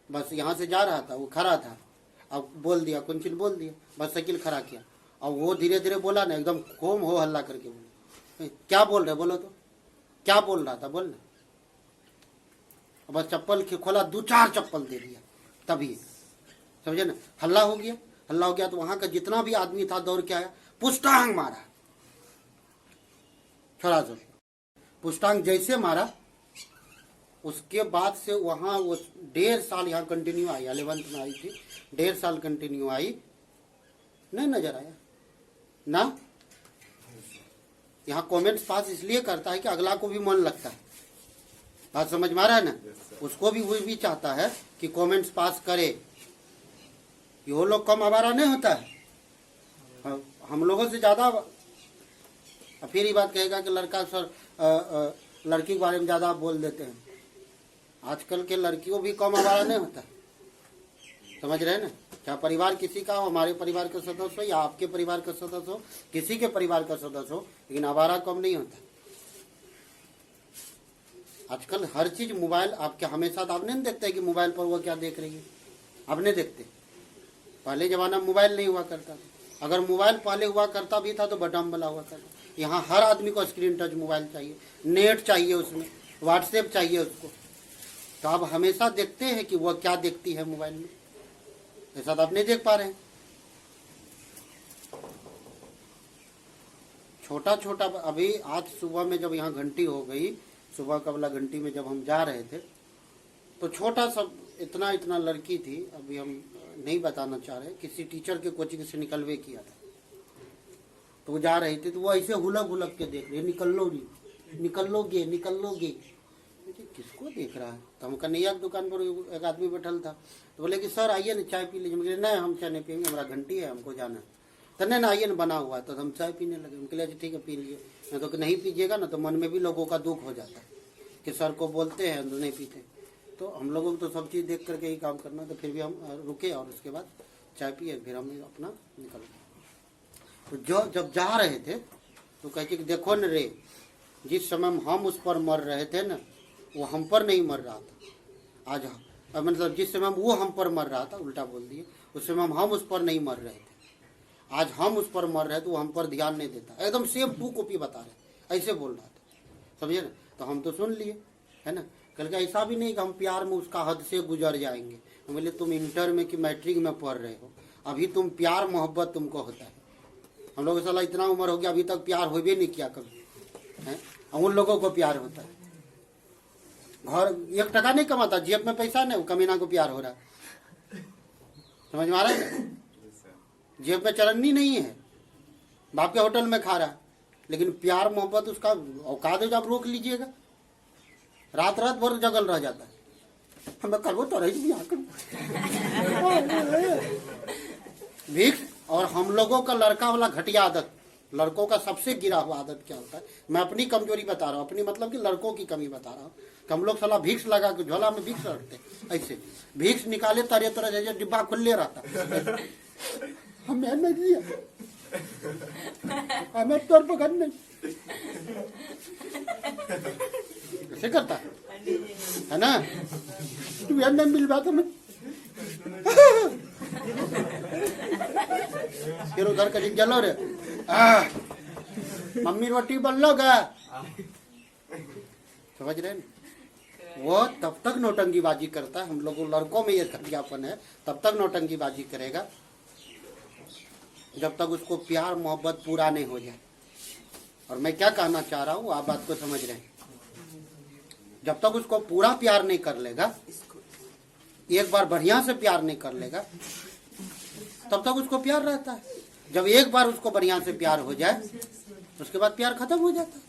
बस यहाँ से जा रहा था, वो खड़ा था, अब बोल दिया, कुछ बोल दिया, बस साइकिल खड़ा किया। अब वो धीरे धीरे बोला ना, एकदम खूब हो हल्ला करके बोला, क्या बोल रहे बोलो तो, क्या बोल रहा था बोलना। बस चप्पल खोला, 2-4 चप्पल दे दिया, तभी समझे ना। हल्ला हो गया तो वहां का जितना भी आदमी था दौड़ के आया, पुष्टांग मारा, छोड़ा सो पुष्टांग जैसे मारा, उसके बाद से वहां वो 1.5 साल यहाँ कंटिन्यू आई, 11th में आई थी, 1.5 साल कंटिन्यू आई, नहीं नजर आया ना। यहाँ कमेंट्स पास इसलिए करता है कि अगला को भी मन लगता है, बात समझ में आ रहा है ना। उसको भी वो भी चाहता है कि कमेंट्स पास करे, ये लोग कम आवारा नहीं होता है, हम लोगों से ज्यादा। फिर ये बात कहेगा कि लड़का सर लड़की के बारे में ज्यादा बोल देते हैं। आजकल के लड़कियों भी कम आवारा नहीं होता है, समझ रहे हैं ना। क्या परिवार किसी का हो, हमारे परिवार का सदस्य हो या आपके परिवार का सदस्य हो, किसी के परिवार का सदस्य हो, लेकिन आवारा कम नहीं होता। आजकल हर चीज मोबाइल आपके हमेशा, आप नहीं देखते कि मोबाइल पर वो क्या देख रही है, आप नहीं देखते। पहले जमाना में मोबाइल नहीं हुआ करता था, अगर मोबाइल पहले हुआ करता भी था तो बटन वाला हुआ करता। यहाँ हर आदमी को स्क्रीन टच मोबाइल चाहिए, नेट चाहिए, उसमें व्हाट्सएप चाहिए उसको। तो आप हमेशा देखते हैं कि वह क्या देखती है मोबाइल में, ऐसा तो आप नहीं देख पा रहे हैं। छोटा छोटा, अभी आज सुबह में जब यहाँ घंटी हो गई, सुबह का वाला घंटी में जब हम जा रहे थे तो छोटा सा इतना लड़की थी, अभी हम नहीं बताना चाह रहे, किसी टीचर के कोचिंग से निकलवे किया था। तो वो जा रही थी तो वो ऐसे हुलक के देख रहे, निकलोगे किसको देख रहा है। तो हम कन्हैया की दुकान पर एक आदमी बैठल था, तो बोले कि सर आइए ना चाय पी लीजिए। नहीं हम चाय नहीं पियेंगे, हमारा घंटी है, हमको जाना है। तो नहीं ना आइए ना, बना हुआ है। तो हम चाय पीने लगे, उनके लिए ठीक है पी लिए। नहीं तो नहीं पीजिएगा ना तो मन में भी लोगों का दुख हो जाता है कि सर को बोलते हैं तो नहीं पीते। तो हम लोगों को तो सब चीज़ देख करके ही काम करना। तो फिर भी हम रुके और उसके बाद चाय पिए, फिर हम अपना निकल गए। तो जब जा रहे थे तो कहते कि देखो न रे, जिस समय हम उस पर मर रहे थे ना, वो हम पर नहीं मर रहा था। आज मतलब जिस समय वो हम पर मर रहा था, उल्टा बोल दिए, उस समय हम उस पर नहीं मर रहे थे। आज हम उस पर मर रहे तो वो हम पर ध्यान नहीं देता। एकदम सेम 2 कॉपी बता रहे, ऐसे बोल रहा था, समझे ना। तो हम तो सुन लिए, है ना। कल का ऐसा भी नहीं कि हम प्यार में उसका हद से गुजर जाएंगे। हम बोले तुम इंटर में कि मैट्रिक में पढ़ रहे हो, अभी तुम प्यार मोहब्बत तुमको होता है। हम लोग साला इतना उम्र हो गया, अभी तक प्यार हो भी नहीं किया कभी, है। उन लोगों को प्यार होता है। घर 1 टका नहीं कमाता, जेब में पैसा नहीं, वो कमीना को प्यार हो रहा है, समझ में आ रहा है। जेब में चरन्नी नहीं है, बाप के होटल में खा रहा है, लेकिन प्यार मोहब्बत उसका औकात है। जब रोक लीजिएगा, रात भर जगल रह जाता है। हमें करवो तो रही भीख। और हम लोगों का लड़का वाला घटिया आदत, लड़कों का सबसे गिरा हुआ आदत क्या होता है, मैं अपनी कमजोरी बता रहा हूँ, अपनी मतलब कि लड़कों की कमी बता रहा हूँ कि हम लोग साला भिक्स लगा के झोला में भिक्स रखते, ऐसे भिक्स निकाले तरह तरह जैसे डिब्बा खुले रहता, हमें नहीं दिया, हमें तौर पर घर नहीं, ऐसे करता है ना, तू यार नहीं मिल बात हमें। फिर उधर कहीं चलो रे, मम्मी रोटी बन लो गा, समझ रहे हैं। वो तब तक नौटंकीबाजी करता है, हम लोगों लड़कों में ये घटियापन है, तब तक नौटंकीबाजी करेगा जब तक उसको प्यार मोहब्बत पूरा नहीं हो जाए। और मैं क्या कहना चाह रहा हूँ, आप बात को समझ रहे हैं, जब तक उसको पूरा प्यार नहीं कर लेगा, एक बार बढ़िया से प्यार नहीं कर लेगा, तब तक उसको प्यार रहता है। जब एक बार उसको बढ़िया से प्यार हो जाए, उसके बाद प्यार खत्म हो जाता है।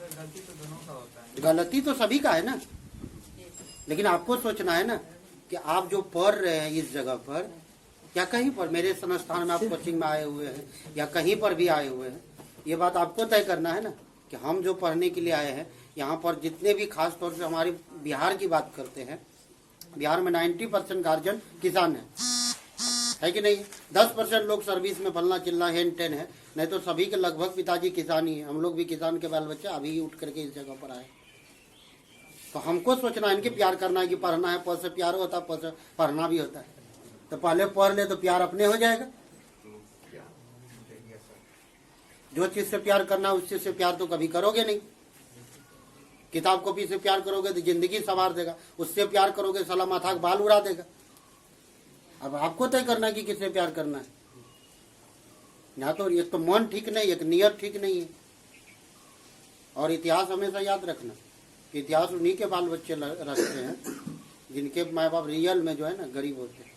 गलती तो दोनों का होता है। गलती तो सभी का है ना, लेकिन आपको सोचना है ना कि आप जो पढ़ रहे हैं इस जगह पर या कहीं पर, मेरे संस्थान में आप कोचिंग में आए हुए हैं या कहीं पर भी आए हुए हैं, ये बात आपको तय करना है ना कि हम जो पढ़ने के लिए आए हैं, यहाँ पर जितने भी खास तौर से हमारे बिहार की बात करते हैं, बिहार में 90% गार्जियन किसान है कि नहीं, 10% लोग सर्विस में फलना चिल्ला हेन टेन है, नहीं तो सभी के लगभग पिताजी किसान ही है। हम लोग भी किसान के बाल बच्चे अभी ही उठ करके इस जगह पर आए। तो हमको सोचना है, इनके प्यार करना है कि पढ़ना है, पढ़ से प्यार होता है, पढ़ से पढ़ना भी होता है। तो पहले पढ़ ले तो प्यार अपने हो जाएगा। जो चीज से प्यार करना है उस चीज से प्यार तो कभी करोगे नहीं। किताब कॉपी से प्यार करोगे तो जिंदगी संवार देगा, उससे प्यार करोगे साला माथा का बाल उड़ा देगा। अब आपको तय करना है कि किससे प्यार करना है। या तो एक तो मन ठीक नहीं, एक नियत ठीक नहीं है। और इतिहास हमेशा याद रखना कि इतिहास उन्हीं के बाल बच्चे रखते हैं जिनके माँ बाप रियल में जो है ना गरीब होते हैं।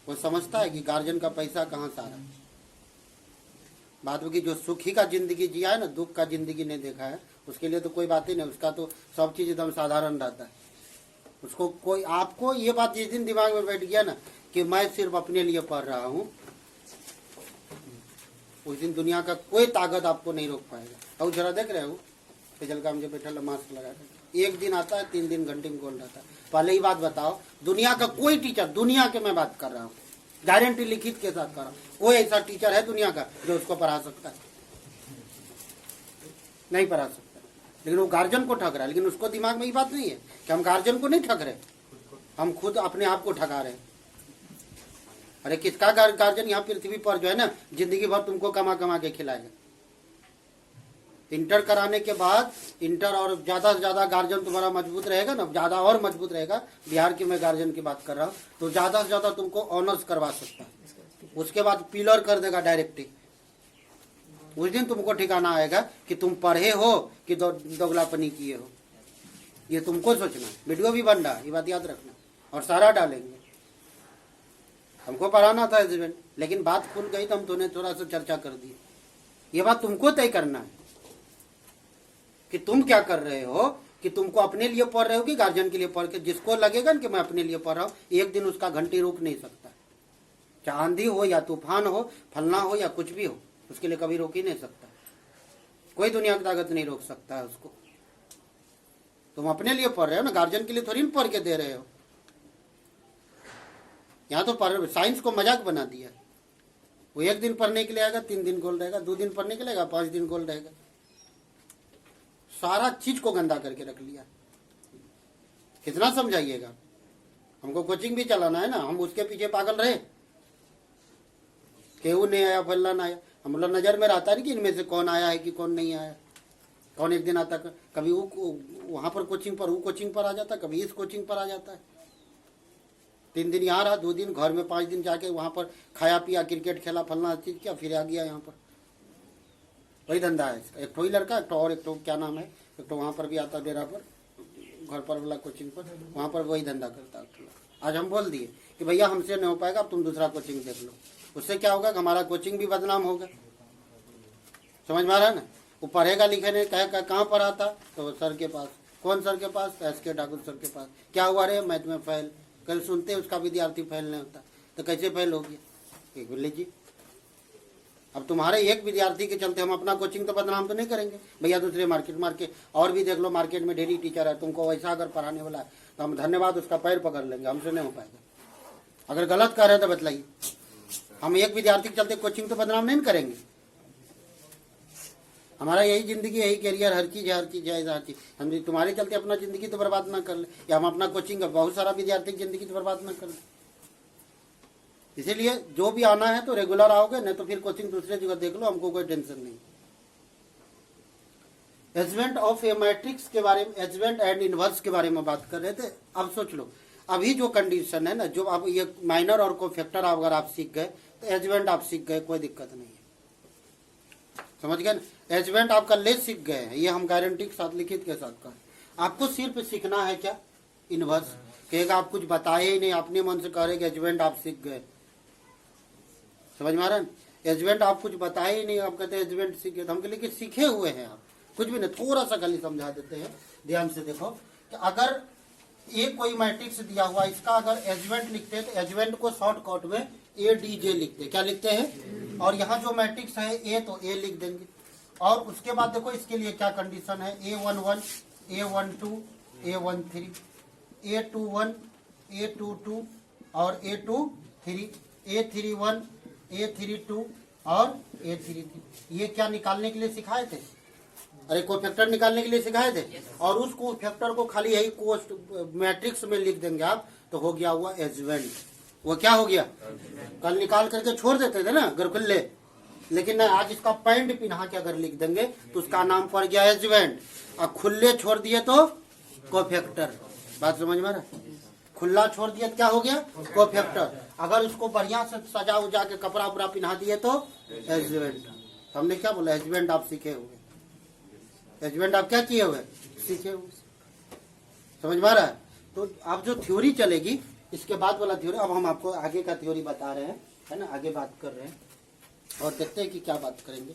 वो समझता है कि गार्जियन का पैसा कहाँ से आ रहा है। बात की जो सुखी का जिंदगी जिया है ना, दुख का जिंदगी नहीं देखा है, उसके लिए तो कोई बात ही नहीं, उसका तो सब चीज एकदम साधारण रहता है। उसको कोई, आपको ये बात जिस दिन दिमाग में बैठ गया ना कि मैं सिर्फ अपने लिए पढ़ रहा हूँ, उस दिन दुनिया का कोई ताकत आपको नहीं रोक पाएगा। और जरा देख रहे हो फैजल का मुझे बैठा मास्क लगा कर, एक दिन आता है 3 दिन घंटे में गोल रहता है। पहले ही बात बताओ, दुनिया का कोई टीचर, दुनिया के मैं बात कर रहा हूँ, गारंटी लिखित के साथ कर रहा हूँ, कोई ऐसा टीचर है दुनिया का जो उसको पढ़ा सकता है? नहीं पढ़ा सकता। लेकिन वो गार्जियन को ठग रहा है। लेकिन उसको दिमाग में ये बात नहीं है कि हम गार्जियन को नहीं ठग रहे, हम खुद अपने आप को ठगा रहे हैं। अरे किसका गार्जियन यहाँ पृथ्वी पर जो है ना जिंदगी भर तुमको कमा कमा के खिलाएगा। इंटर कराने के बाद, इंटर और ज्यादा से ज्यादा गार्जियन तुम्हारा मजबूत रहेगा ना, ज्यादा और मजबूत रहेगा। बिहार की मैं गार्जियन की बात कर रहा हूँ, तो ज्यादा से ज्यादा तुमको ऑनर्स करवा सकता है। उसके बाद पिलर कर देगा डायरेक्टली। उस दिन तुमको ठिकाना आएगा कि तुम पढ़े हो कि दोगलापनी किए हो। ये तुमको सोचना। वीडियो भी बन रहा है, ये बात याद रखना, और सारा डालेंगे। हमको पढ़ाना था हस्बैंड, लेकिन बात खुल गई तो हम तुमने थोड़ा सा चर्चा कर दी। ये बात तुमको तय करना है कि तुम क्या कर रहे हो, कि तुमको अपने लिए पढ़ रहे हो कि गार्जियन के लिए पढ़ के। जिसको लगेगा कि मैं अपने लिए पढ़ रहा हूँ, एक दिन उसका घंटी रुक नहीं सकता। चाहे आंधी हो या तूफान हो, फलना हो या कुछ भी हो, उसके लिए कभी रोक ही नहीं सकता। कोई दुनिया की ताकत नहीं रोक सकता है उसको। तुम अपने लिए पढ़ रहे हो ना, गार्जियन के लिए थोड़ी पढ़ के दे रहे हो। यहाँ तो साइंस को मजाक बना दिया। वो 1 दिन पढ़ने के लिए आएगा, 3 दिन गोल रहेगा, 2 दिन पढ़ने के लिए आएगा, 5 दिन गोल रहेगा। सारा चीज को गंदा करके रख लिया। कितना समझाइएगा। हमको कोचिंग भी चलाना है ना, हम उसके पीछे पागल रहे। केहू नहीं आया, फल्ला नहीं आया, हम लोग नजर में रहता नहीं कि इनमें से कौन आया है कि कौन नहीं आया। कौन एक दिन आता, कभी वो वहां पर कोचिंग पर, वो कोचिंग पर आ जाता, कभी इस कोचिंग पर आ जाता है। 3 दिन यहाँ रहा, 2 दिन घर में, 5 दिन जाके वहां पर खाया पिया, क्रिकेट खेला, फलना चीज किया, फिर आ गया यहाँ पर। वही धंधा है। एक तो ही लड़का, एक तो और, एक तो क्या नाम है, एक तो वहां पर भी आता डेरा पर, घर पर वाला कोचिंग पर, वहां पर वही धंधा करता। आज हम बोल दिए कि भैया हमसे नहीं हो पाएगा, अब तुम दूसरा कोचिंग देख लो। उससे क्या होगा कि हमारा कोचिंग भी बदनाम होगा। समझ में आ रहा है ना। वो पढ़ेगा लिखे नहीं, कहाँ पर आता, तो सर के पास। कौन सर के पास? SK ठाकुर सर के पास। क्या हुआ रे, मैथ में फेल। कल सुनते उसका विद्यार्थी फेल नहीं होता, तो कैसे फेल हो गया? लीजिए, अब तुम्हारे एक विद्यार्थी के चलते हम अपना कोचिंग तो बदनाम तो नहीं करेंगे भैया, दूसरे मार्केट और भी देख लो, मार्केट में ढेरी टीचर है, तुमको वैसा अगर पढ़ाने वाला है तो हम धन्यवाद उसका पैर पकड़ लेंगे, हमसे नहीं हो पाएगा। अगर गलत कर रहे हैं तो बतलाइए, हम एक विद्यार्थी के चलते कोचिंग तो बदनाम नहीं करेंगे। हमारा यही जिंदगी, यही करियर, हर चीज हर चीज हम तुम्हारे चलते अपना जिंदगी तो बर्बाद ना कर ले, या हम अपना कोचिंग बहुत सारा विद्यार्थी की जिंदगी तो बर्बाद ना कर ले। इसीलिए जो भी आना है तो रेगुलर आओगे, नहीं तो फिर कोचिंग दूसरे जगह देख लो, हमको कोई टेंशन नहीं। एडजवेंट ऑफ ए मैट्रिक्स के बारे में, एडजवेंट एंड इनवर्स के बारे में बात कर रहे थे। अब सोच लो, अभी जो कंडीशन है ना, जो आप ये माइनर और कोफैक्टर अगर आप सीख गए तो एडजवेंट आप सीख गए, कोई दिक्कत नहीं है, समझ गए ना। एडजवेंट आप कल सीख गए हैं, ये हम गारंटी के साथ लिखित के साथ कहें। आपको सिर्फ सीखना है क्या, इनवर्स। कहेगा आप कुछ बताए ही नहीं, अपने मन से कह रहे एडजवेंट आप सीख गए, समझ में आ रहा है। एडजवेंट आप कुछ बताए ही नहीं, आप कहते हैं एडजवेंट सीखे, तो हम कहते हैं सीखे हुए हैं आप, कुछ भी नहीं, थोड़ा सा खाली समझा देते हैं। ध्यान से देखो कि अगर एक कोई मैट्रिक्स दिया हुआ, इसका अगर एडजवेंट लिखते हैं तो एडजवेंट को शॉर्टकट में ADJ लिखते हैं। क्या लिखते हैं? और यहाँ जो मैट्रिक्स है A, तो A लिख देंगे। और उसके बाद देखो इसके लिए क्या कंडीशन है, A11, A12, A13, A21, A22 और A23, A31, A32 और A33। ये क्या निकालने के लिए सिखाए थे? अरे कोफैक्टर निकालने के लिए सिखाए थे। और उस कोफैक्टर को खाली यही मैट्रिक्स में लिख देंगे आप, तो हो गया हुआ एडजवेंट। वो क्या हो गया, कल निकाल करके छोड़ देते थे ना गरकुल्ले, लेकिन नहीं, आज इसका पैंट पिन्हा के अगर लिख देंगे तो उसका नाम पड़ गया एडजवेंट। और खुले छोड़ दिए तो कोफैक्टर। बात समझ में आ रहा है? खुला छोड़ दिया क्या हो गया, कोफैक्टर। अगर उसको बढ़िया से सजा उजा के कपड़ा उपड़ा पिन्हा दिए तो एडजवेंट। हमने क्या बोला, एडजवेंट आप सीखे हुए, एडजवेंट आप क्या किए हुए, सीखे हुए, समझ में आ रहा है। तो अब जो थ्योरी चलेगी, इसके बाद वाला थ्योरी, अब हम आपको आगे का थ्योरी बता रहे हैं, है ना, आगे बात कर रहे हैं और देखते हैं कि क्या बात करेंगे।